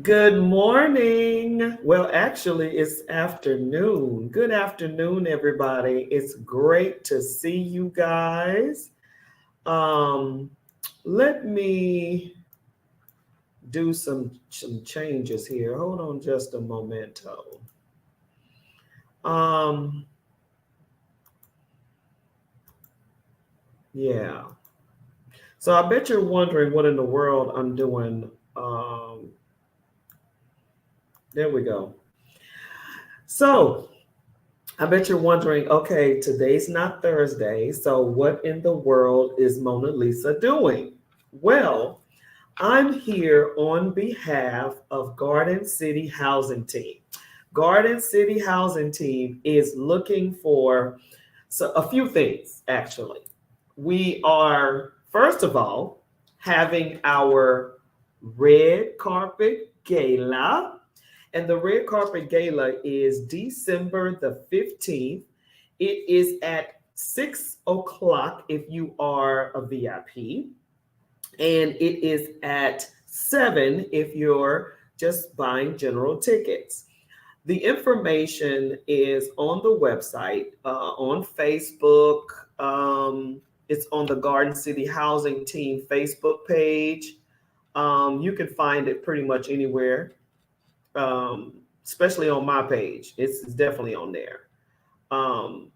Good morning. Well, actually, it's afternoon. Good afternoon, everybody. It's great to see you guys. Um, Let me do some changes here. Hold on just a momento. Um, yeah. So I bet you're wondering what in the world I'm doing. There we go. So I bet you're wondering, okay, today's not Thursday, so what in the world is Mona Lisa doing? Well, I'm here on behalf of Garden City Housing Team. Garden City Housing Team is looking for a few things, actually. We are, first of all, having our red carpet gala, and the red carpet gala is December the 15th. It is at 6 o'clock if you are a VIP, and it is at 7 if you're just buying general tickets. The information is on the website, on Facebook. It's on the Garden City Housing Team Facebook page. You can find it pretty much anywhere, um, especially on my page. It's definitely on there. Um,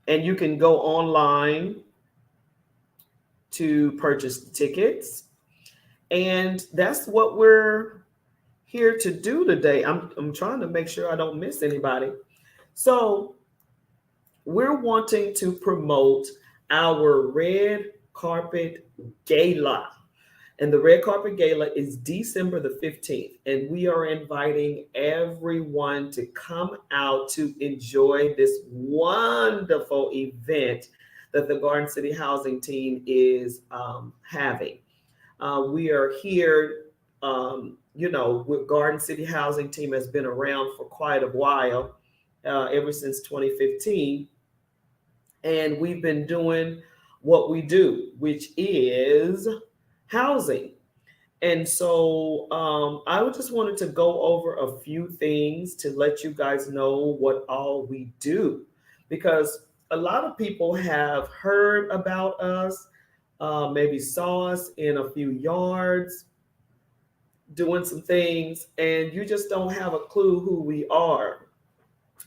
and you can go online to purchase the tickets. And that's what we're here to do today. I'm trying to make sure I don't miss anybody. So, we're wanting to promote our red carpet gala. And the red carpet gala is December the 15th. And we are inviting everyone to come out to enjoy this wonderful event that the Garden City Housing Team is having. We are here, with Garden City Housing Team has been around for quite a while, ever since 2015. And we've been doing what we do, which is housing. And so I just wanted to go over a few things to let you guys know what all we do, because a lot of people have heard about us, maybe saw us in a few yards doing some things, and you just don't have a clue who we are.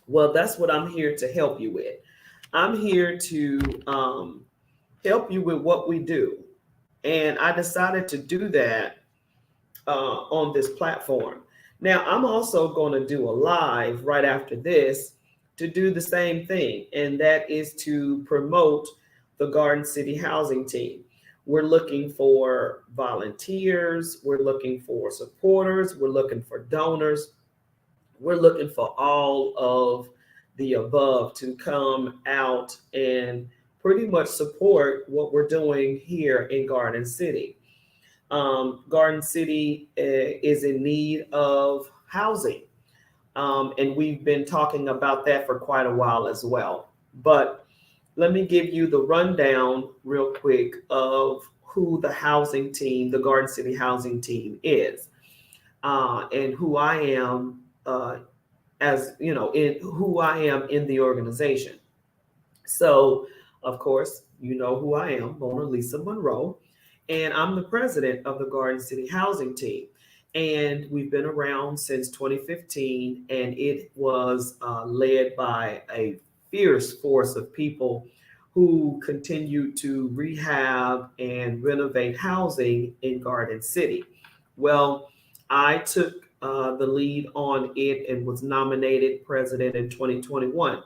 Well, that's what I'm here to help you with. I'm here to help you with what we do. And I decided to do that on this platform. Now, I'm also going to do a live right after this to do the same thing, and that is to promote the Garden City Housing Team. We're looking for volunteers, we're looking for supporters, we're looking for donors, we're looking for all of the above to come out and pretty much support what we're doing here in Garden City. Garden City is in need of housing, and we've been talking about that for quite a while as well. But let me give you the rundown real quick of who the housing team, the Garden City Housing Team, is, and who I am, as you know, in who I am in the organization. So, of course, you know who I am, Mona Lisa Monroe, and I'm the president of the Garden City Housing Team. And we've been around since 2015, and it was led by a fierce force of people who continue to rehab and renovate housing in Garden City. Well, I took the lead on it and was nominated president in 2021.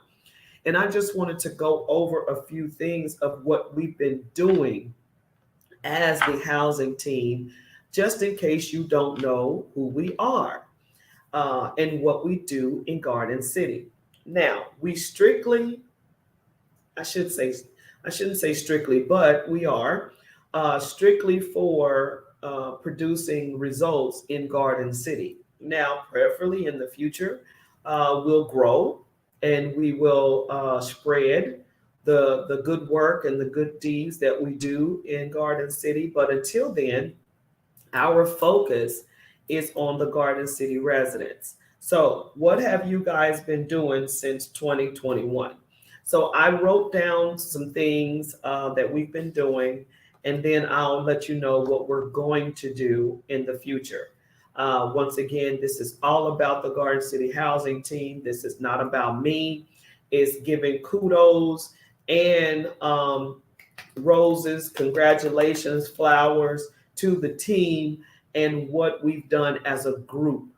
And I just wanted to go over a few things of what we've been doing as the housing team, just in case you don't know who we are and what we do in Garden City. Now, we strictly, I should say, I shouldn't say strictly, but we are strictly for producing results in Garden City. Now, prayerfully in the future, we'll grow and we will spread the good work and the good deeds that we do in Garden City. But until then, our focus is on the Garden City residents. So, what have you guys been doing since 2021? So, I wrote down some things that we've been doing, and then I'll let you know what we're going to do in the future. Once again, this is all about the Garden City Housing Team. This is not about me. It's giving kudos and roses, congratulations, flowers to the team and what we've done as a group.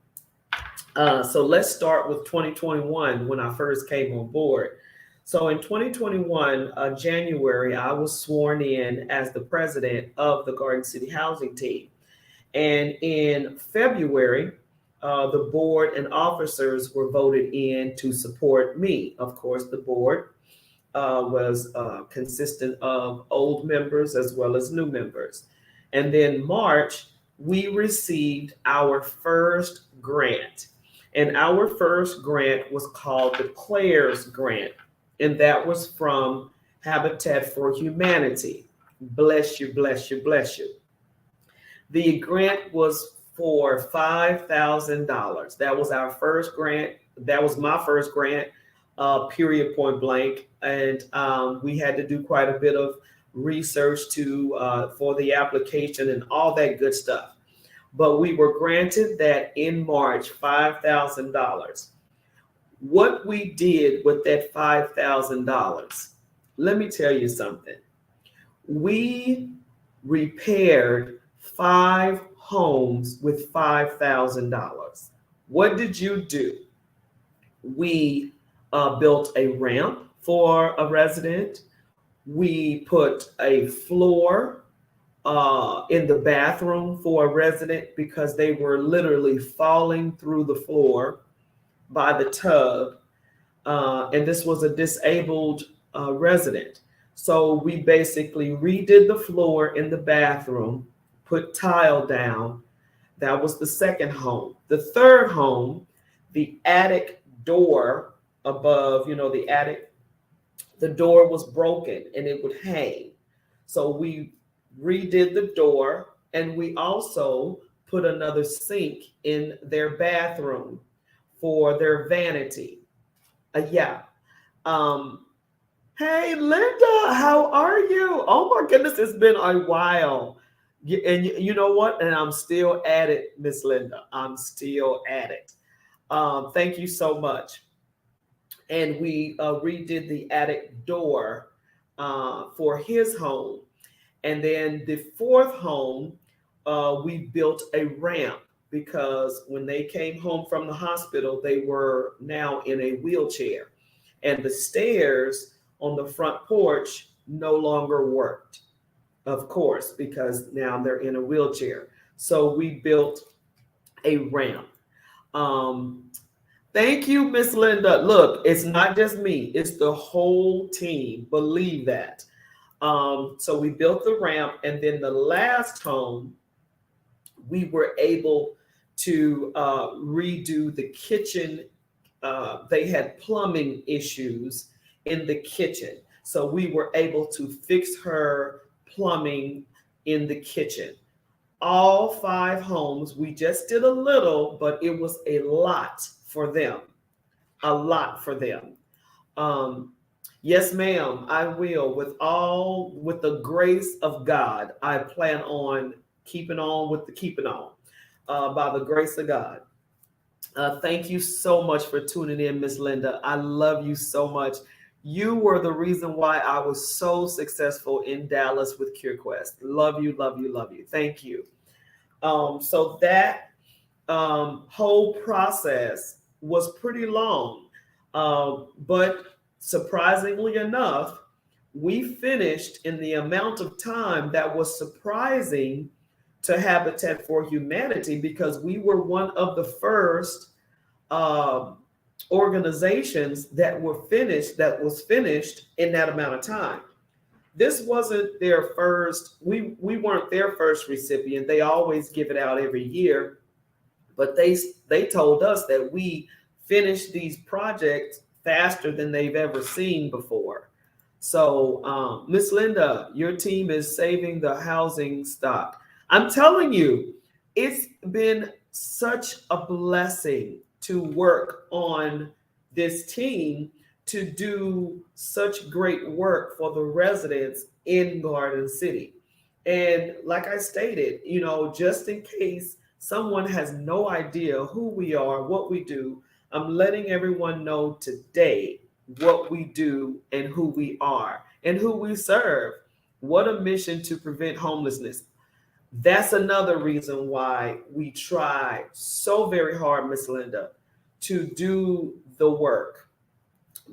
So let's start with 2021 when I first came on board. So in 2021, January, I was sworn in as the president of the Garden City Housing Team. And in February, the board and officers were voted in to support me. Of course, the board was consistent of old members as well as new members. And then March, we received our first grant. And our first grant was called the CLARES Grant. And that was from Habitat for Humanity. Bless you, bless you, bless you. The grant was for $5,000. That was our first grant. That was my first grant, period, point blank. And we had to do quite a bit of research for the application and all that good stuff. But we were granted that in March, $5,000. What we did with that $5,000, let me tell you something. We repaired 5 homes with $5,000. What did you do? We built a ramp for a resident. We put a floor in the bathroom for a resident because they were literally falling through the floor by the tub. And this was a disabled resident. So we basically redid the floor in the bathroom, put tile down. That was the second home. The third home, the attic door above, the attic, the door was broken and it would hang. So we redid the door, and we also put another sink in their bathroom for their vanity. Yeah. Hey, Linda, how are you? Oh my goodness, it's been a while. And you know what? And I'm still at it, Miss Linda. I'm still at it. Thank you so much. And we redid the attic door for his home. And then the fourth home, we built a ramp because when they came home from the hospital, they were now in a wheelchair. And the stairs on the front porch no longer worked, of course, because now they're in a wheelchair. So we built a ramp. Thank you, Miss Linda. Look, it's not just me, it's the whole team. Believe that. So we built the ramp, and then the last home, we were able to redo the kitchen. They had plumbing issues in the kitchen. So we were able to fix her plumbing in the kitchen. All 5 homes, we just did a little, but it was a lot for them. A lot for them. Yes, ma'am, I will. With the grace of God, I plan on keeping on with the keeping on by the grace of God. Thank you so much for tuning in, Miss Linda. I love you so much. You were the reason why I was so successful in Dallas with CureQuest. Love you, love you, love you. Thank you. So that whole process was pretty long, but surprisingly enough, we finished in the amount of time that was surprising to Habitat for Humanity, because we were one of the first organizations that was finished in that amount of time. This wasn't their first, we weren't their first recipient. They always give it out every year, but they told us that we finished these projects faster than they've ever seen before. So, Miss Linda, your team is saving the housing stock. I'm telling you, it's been such a blessing to work on this team to do such great work for the residents in Garden City. And like I stated, just in case someone has no idea who we are, what we do, I'm letting everyone know today what we do and who we are and who we serve. What a mission to prevent homelessness. That's another reason why we try so very hard, Miss Linda, to do the work,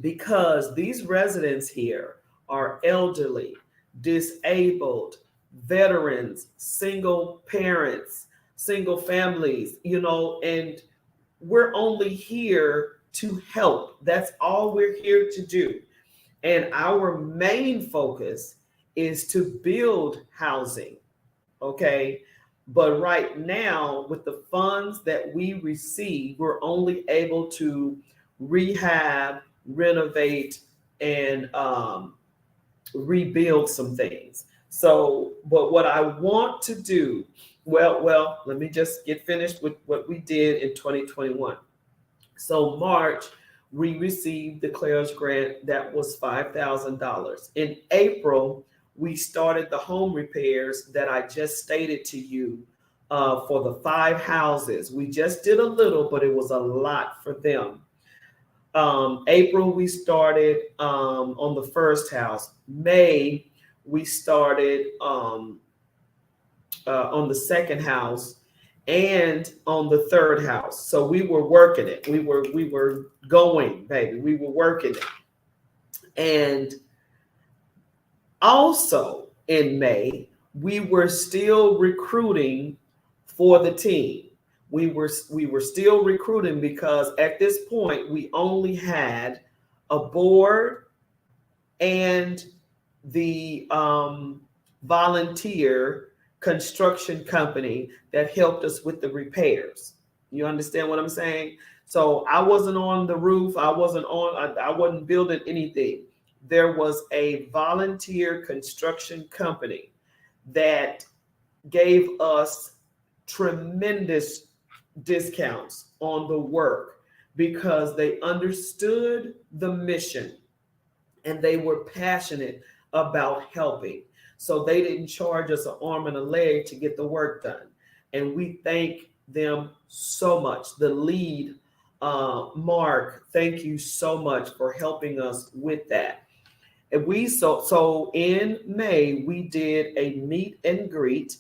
because these residents here are elderly, disabled, veterans, single parents, single families, and we're only here to help. That's all we're here to do. And our main focus is to build housing. Okay. But right now, with the funds that we receive, we're only able to rehab, renovate, and rebuild some things. So, but what I want to do, well, let me just get finished with what we did in 2021. So, March, we received the CLARES grant that was $5,000. In April, we started the home repairs that I just stated to you for the 5 houses. We just did a little, but it was a lot for them. April, we started on the first house. May, we started on the second house and on the third house. So we were working it. We were going, baby. We were working it. And also in May, we were still recruiting for the team. We were still recruiting because at this point we only had a board and the volunteer construction company that helped us with the repairs. You understand what I'm saying? So I wasn't on the roof. I wasn't building anything. There was a volunteer construction company that gave us tremendous discounts on the work because they understood the mission and they were passionate about helping. So they didn't charge us an arm and a leg to get the work done. And we thank them so much. The lead, Mark, thank you so much for helping us with that. And so in May, we did a meet and greet,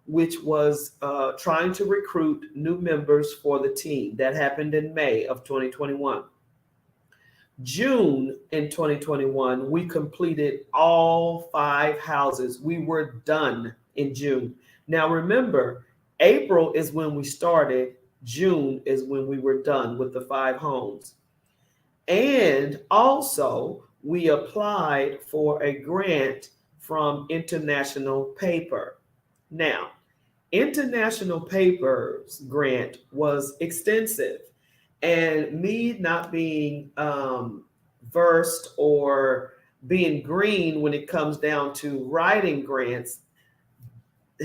which was trying to recruit new members for the team. That happened in May of 2021. June in 2021, we completed all 5 houses. We were done in June. Now remember, April is when we started. June is when we were done with the 5 homes. And also, we applied for a grant from International Paper. Now, International Paper's grant was extensive. And me not being versed or being green when it comes down to writing grants,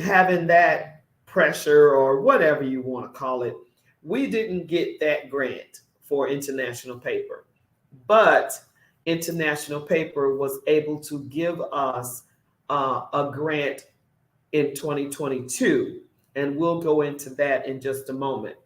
having that pressure or whatever you want to call it, we didn't get that grant for International Paper. But International Paper was able to give us a grant in 2022. And we'll go into that in just a moment.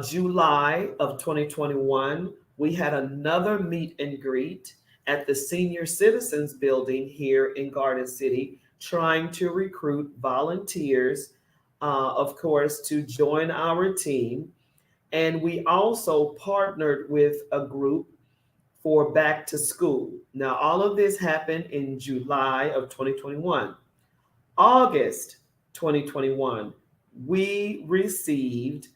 July of 2021, we had another meet and greet at the Senior Citizens Building here in Garden City, trying to recruit volunteers, of course, to join our team. And we also partnered with a group for back to school. Now, all of this happened in July of 2021. August 2021, we received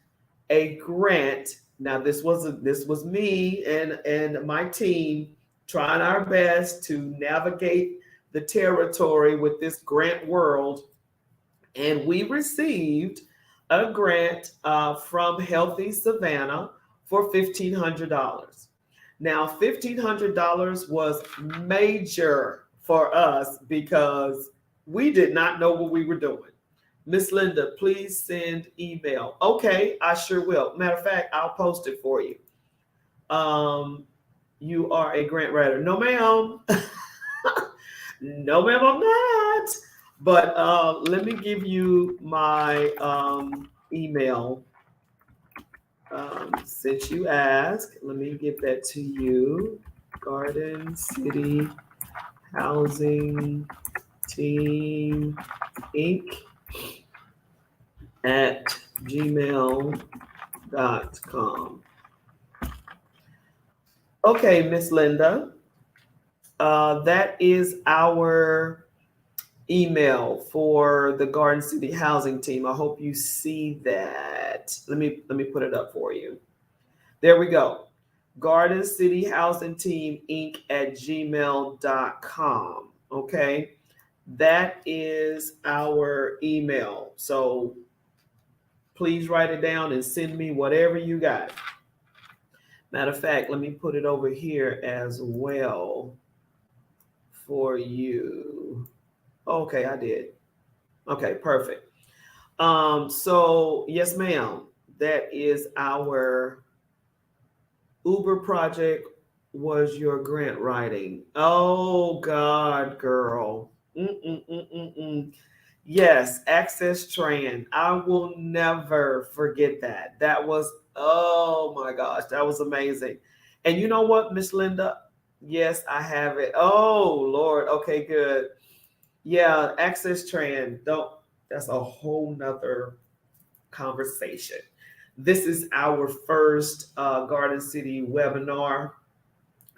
a grant. Now this was me and my team trying our best to navigate the territory with this grant world, and we received a grant from Healthy Savannah for $1,500. Now $1,500 was major for us because we did not know what we were doing. Miss Linda, please send email. Okay, I sure will. Matter of fact, I'll post it for you. You are a grant writer. No, ma'am. No, ma'am, I'm not. But let me give you my email. Since you asked, let me give that to you. Garden City Housing Team Inc. at gmail.com. Okay, Miss Linda, that is our email for the Garden City Housing Team. I hope you see that. Let me put it up for you. There we go. Garden City Housing Team Inc. at gmail.com. Okay. That is our email. So please write it down and send me whatever you got. Matter of fact, let me put it over here as well for you. Okay, I did. Okay, perfect. So yes, ma'am, that is our Uber project was your grant writing. Oh God, girl. Mm-mm-mm-mm-mm. Yes, Access Tran. I will never forget that. That was, oh my gosh, that was amazing. And you know what, Miss Linda? Yes, I have it. Oh Lord. Okay, good. Yeah, Access Tran. Don't, that's a whole nother conversation. This is our first Garden City webinar.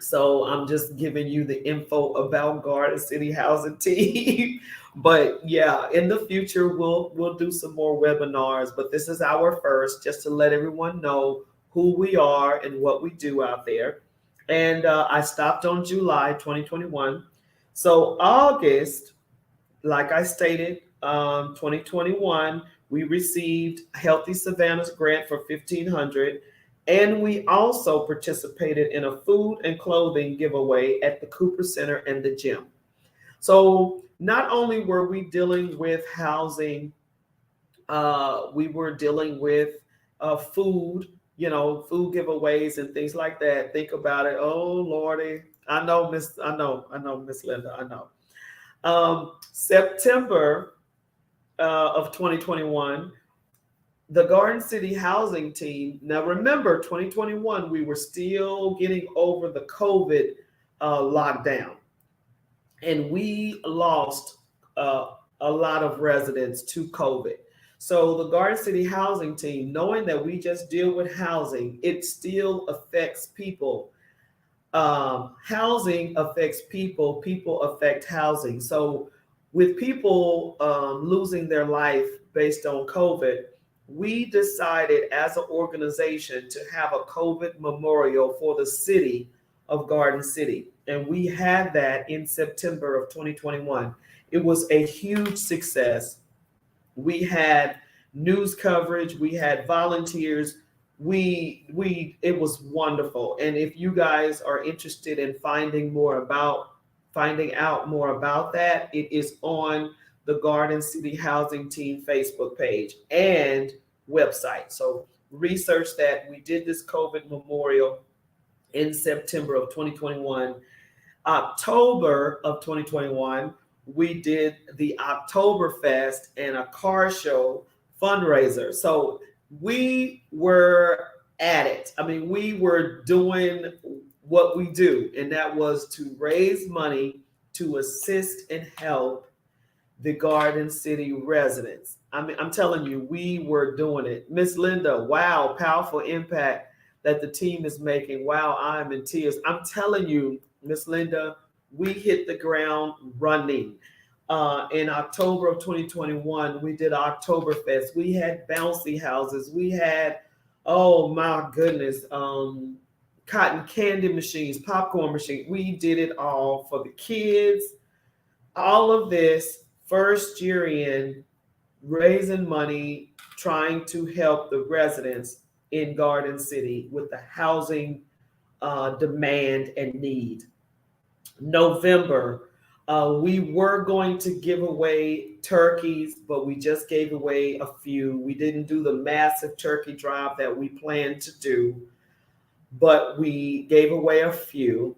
So I'm just giving you the info about Garden City Housing Team. But yeah, in the future we'll do some more webinars. But this is our first, just to let everyone know who we are and what we do out there. And I stopped on July 2021. So August, like I stated, 2021, we received Healthy Savannah's grant for $1,500, and we also participated in a food and clothing giveaway at the Cooper Center and the gym. So not only were we dealing with housing, we were dealing with food, food giveaways and things like that. Think about it. Oh Lordy, I know, Miss Linda, I know. September of 2021, the Garden City Housing Team. Now, remember, 2021, we were still getting over the COVID lockdown, and we lost a lot of residents to COVID. So, the Garden City Housing Team, knowing that we just deal with housing, it still affects people. Housing affects people, people affect housing. So with people losing their life based on COVID, we decided as an organization to have a COVID memorial for the city of Garden City. And we had that in September of 2021. It was a huge success. We had news coverage, we had volunteers, we it was wonderful. And if you guys are interested in finding out more about that, it is on the Garden City Housing Team Facebook page and website. So research that. We did this COVID memorial in September of 2021. October of 2021, we did the Oktoberfest and a car show fundraiser. So we were at it. I mean, we were doing what we do, and that was to raise money to assist and help the Garden City residents. I mean, I'm telling you, we were doing it. Miss Linda, wow, powerful impact that the team is making. Wow, I'm in tears. I'm telling you, Miss Linda, we hit the ground running. In October of 2021, we did Oktoberfest. We had bouncy houses. We had, oh my goodness, cotton candy machines, popcorn machines. We did it all for the kids. All of this first year in, raising money, trying to help the residents in Garden City with the housing demand and need. November, we were going to give away turkeys, but we just gave away a few. We didn't do the massive turkey drive that we planned to do, but we gave away a few.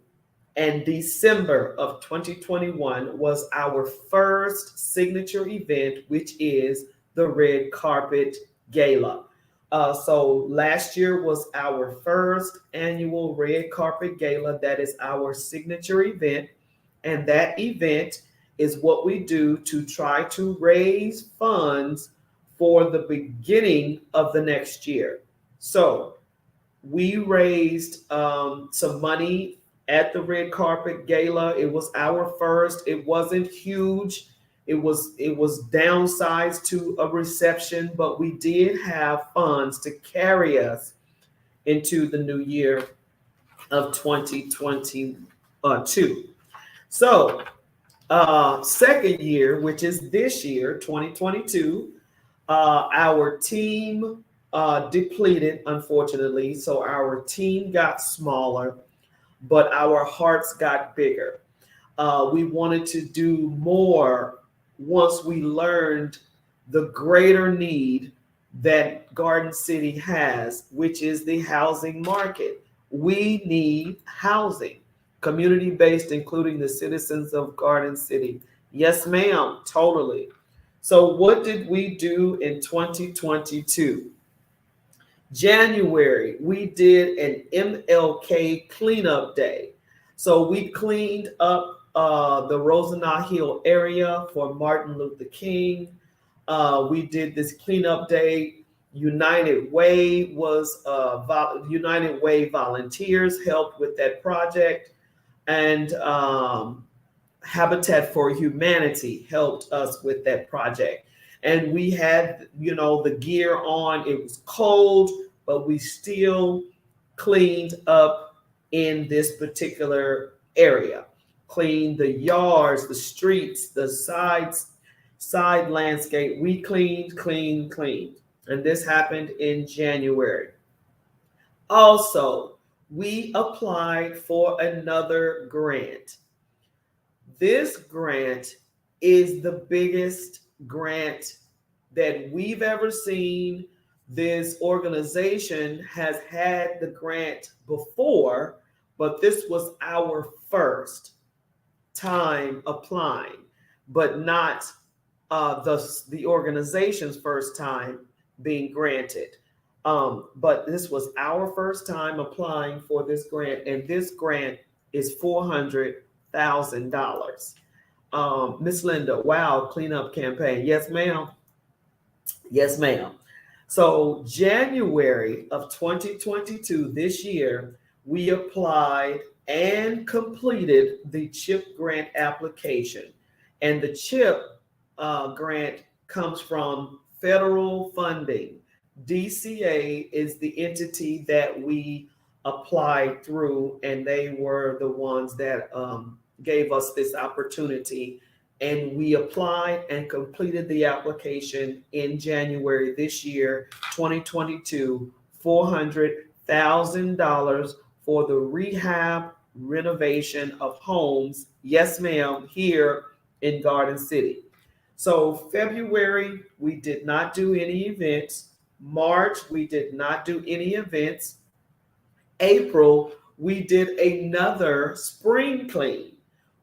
And December of 2021 was our first signature event, which is the Red Carpet Gala. So last year was our first annual Red Carpet Gala. That is our signature event. And that event is what we do to try to raise funds for the beginning of the next year. So we raised some money at the Red Carpet Gala. It was our first. It wasn't huge. It was downsized to a reception, but we did have funds to carry us into the new year of 2022. So, second year, which is this year, 2022, our team depleted, unfortunately. So our team got smaller, but our hearts got bigger. We wanted to do more once we learned the greater need that Garden City has, which is the housing market. We need housing, community based, including the citizens of Garden City. Yes, ma'am, totally. So, what did we do in 2022? January, we did an MLK cleanup day. So we cleaned up the Rosenau Hill area for Martin Luther King. We did this cleanup day. United Way United Way volunteers helped with that project, and Habitat for Humanity helped us with that project. And we had, the gear on. It was cold, but we still cleaned up in this particular area. Cleaned the yards, the streets, the side landscape. We cleaned. And this happened in January. Also, we applied for another grant. This grant is the biggest grant that we've ever seen. This organization has had the grant before, but this was our first time applying, but not the organization's first time being granted. But this was our first time applying for this grant, and this grant is $400,000. Miss Linda, wow, cleanup campaign. Yes, ma'am. Yes, ma'am. So January of 2022, this year, we applied and completed the CHIP grant application. And the CHIP grant comes from federal funding. DCA is the entity that we applied through, and they were the ones that gave us this opportunity. And we applied and completed the application in January this year, 2022, $400,000 for the rehab renovation of homes. Yes, ma'am, here in Garden City. So February, we did not do any events. March, we did not do any events. April, we did another spring clean.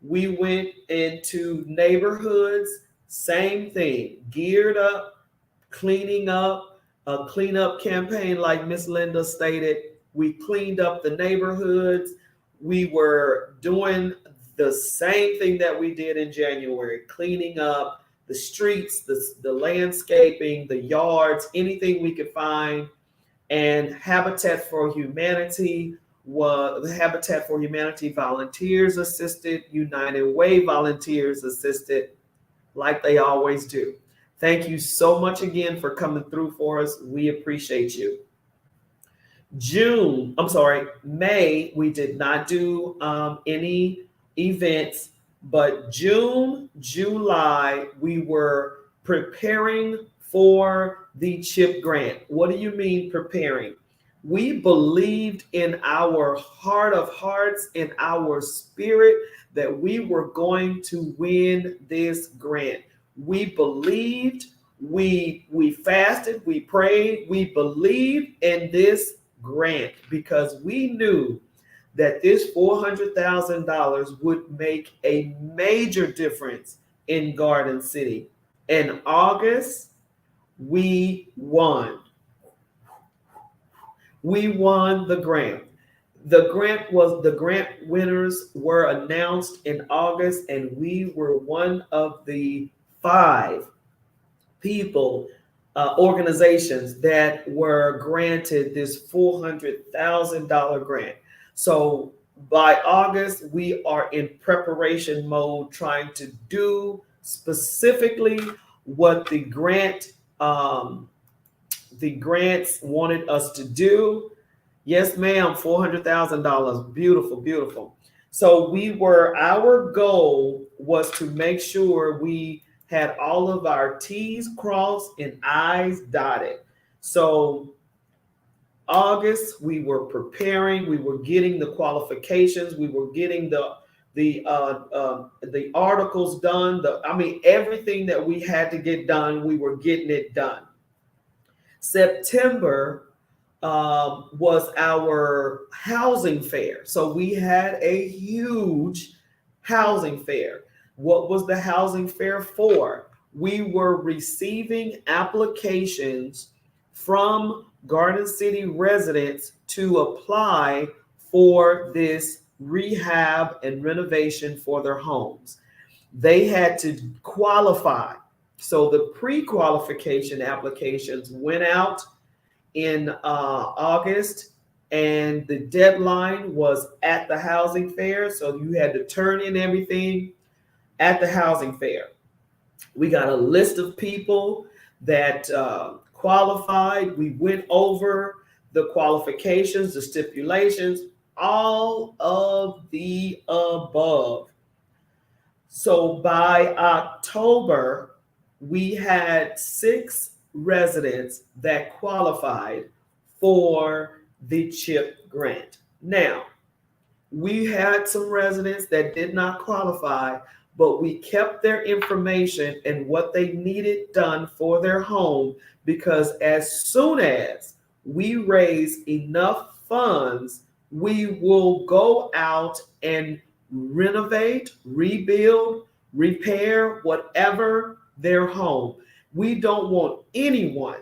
We went into neighborhoods, same thing, geared up, cleaning up, a cleanup campaign like Miss Linda stated. We cleaned up the neighborhoods. We were doing the same thing that we did in January, cleaning up the streets, the landscaping, the yards, anything we could find. And Habitat for Humanity the Habitat for Humanity volunteers assisted, United Way volunteers assisted, like they always do. Thank you so much again for coming through for us. We appreciate you. May, we did not do any events, but June, July, we were preparing for the CHIP grant. What do you mean preparing? We believed in our heart of hearts, in our spirit, that we were going to win this grant. We believed, we fasted, we prayed, we believed in this grant because we knew that this $400,000 would make a major difference in Garden City. In August, we won. We won the grant. The grant winners were announced in August, and we were one of the five people, organizations that were granted this $400,000 grant. So by August, we are in preparation mode, trying to do specifically what the grants wanted us to do. Yes, ma'am, $400,000. Beautiful, beautiful. So our goal was to make sure we had all of our T's crossed and I's dotted. So August, we were preparing, we were getting the qualifications, we were getting the articles done. Everything that we had to get done, we were getting it done. September was our housing fair. So we had a huge housing fair. What was the housing fair for? We were receiving applications from Garden City residents to apply for this rehab and renovation for their homes. They had to qualify. So the pre-qualification applications went out in August, and the deadline was at the housing fair. So you had to turn in everything at the housing fair. We got a list of people that qualified. We went over the qualifications, the stipulations, all of the above. So by October, we had 6 residents that qualified for the CHIP grant. Now, we had some residents that did not qualify, but we kept their information and what they needed done for their home, because as soon as we raise enough funds, we will go out and renovate, rebuild, repair, whatever their home. We don't want anyone,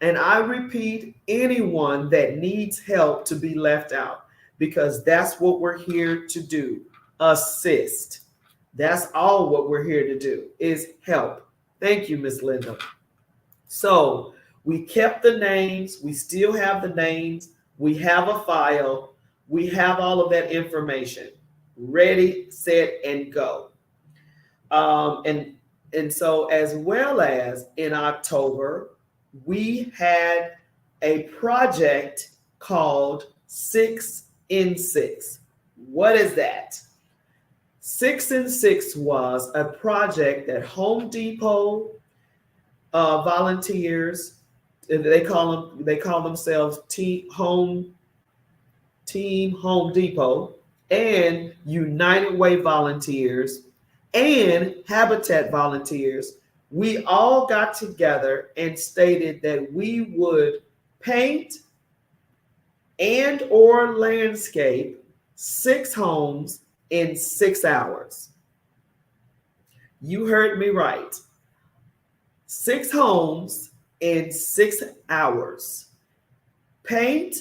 and I repeat, anyone that needs help to be left out, because that's what we're here to do. Assist. That's all what we're here to do, is help. Thank you, Miss Linda. So we kept the names. We still have the names. We have a file. We have all of that information ready, set, and go. And so, as well as in October, we had a project called 6 in 6. What is that? 6 in 6 was a project that Home Depot volunteers, they call themselves Team Home Depot, and United Way volunteers and Habitat volunteers. We all got together and stated that we would paint and or landscape 6 homes in 6 hours. You heard me right. 6 homes in 6 hours. Paint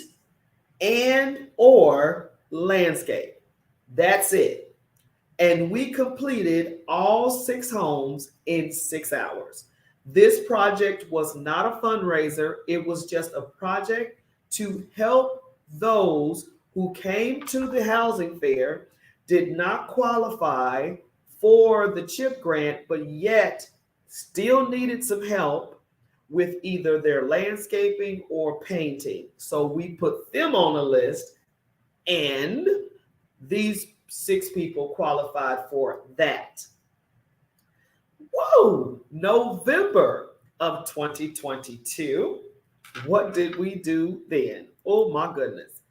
and or landscape. That's it. And we completed all 6 homes in 6 hours. This project was not a fundraiser. It was just a project to help those who came to the housing fair, did not qualify for the CHIP grant, but yet still needed some help with either their landscaping or painting. So we put them on a list, and these 6 people qualified for that. Whoa! November of 2022. What did we do then? Oh my goodness.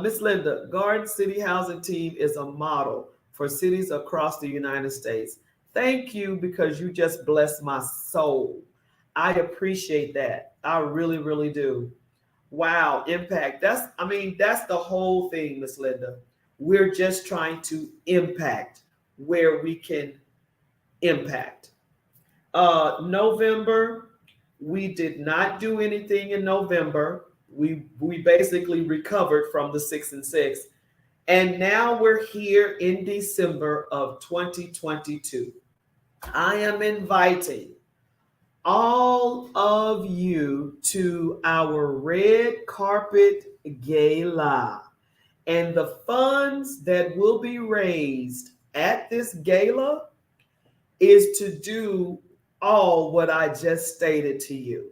Miss Linda, Garden City Housing Team is a model for cities across the United States. Thank you because you just blessed my soul. I appreciate that. I really, really do. Wow, impact. That's the whole thing, Miss Linda. We're just trying to impact where we can impact. November, we did not do anything in November. We basically recovered from the 6 and 6. And now we're here in December of 2022. I am inviting all of you to our red carpet gala. And the funds that will be raised at this gala is to do all what I just stated to you: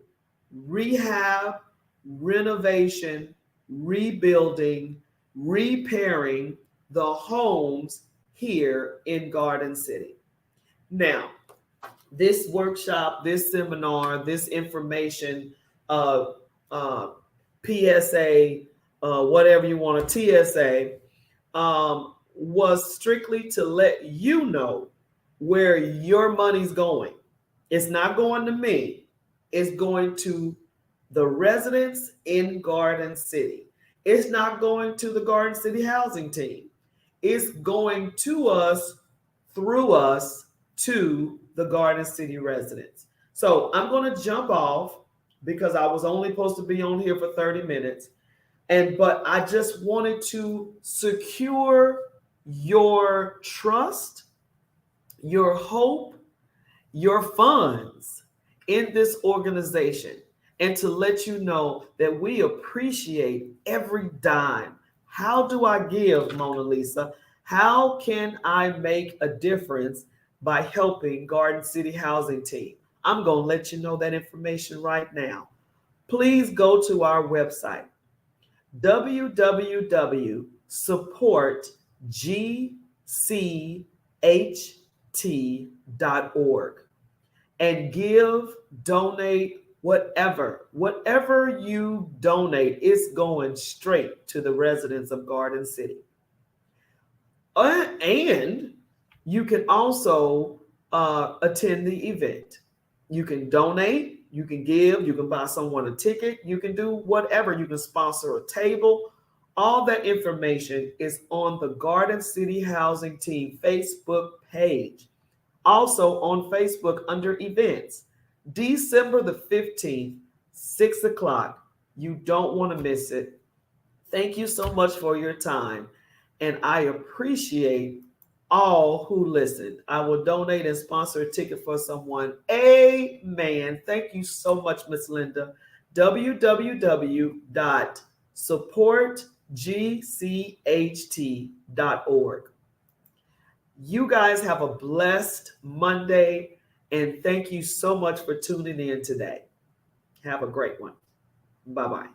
rehab, renovation, rebuilding, repairing the homes here in Garden City. Now, this workshop, this seminar, this information, uh, uh, PSA, whatever you want, a TSA, was strictly to let you know where your money's going. It's not going to me. It's going to the residents in Garden City. It's not going to the Garden City housing team. It's going to us, through us, to the Garden City residents. So I'm going to jump off because I was only supposed to be on here for 30 minutes. But I just wanted to secure your trust, your hope, your funds in this organization, and to let you know that we appreciate every dime. How do I give, Mona Lisa? How can I make a difference by helping Garden City Housing Team? I'm going to let you know that information right now. Please go to our website, www.supportgcht.org, and give, donate, whatever you donate is going straight to the residents of Garden City. And you can also attend the event. You can donate, you can give, you can buy someone a ticket, you can do whatever. You can sponsor a table. All that information is on the Garden City Housing Team Facebook page. Also on Facebook under events. December the 15th, 6 o'clock. You don't want to miss it. Thank you so much for your time. And I appreciate all who listened. I will donate and sponsor a ticket for someone. Amen. Thank you so much, Miss Linda. www.supportgcht.org. You guys have a blessed Monday, and thank you so much for tuning in today. Have a great one. Bye-bye.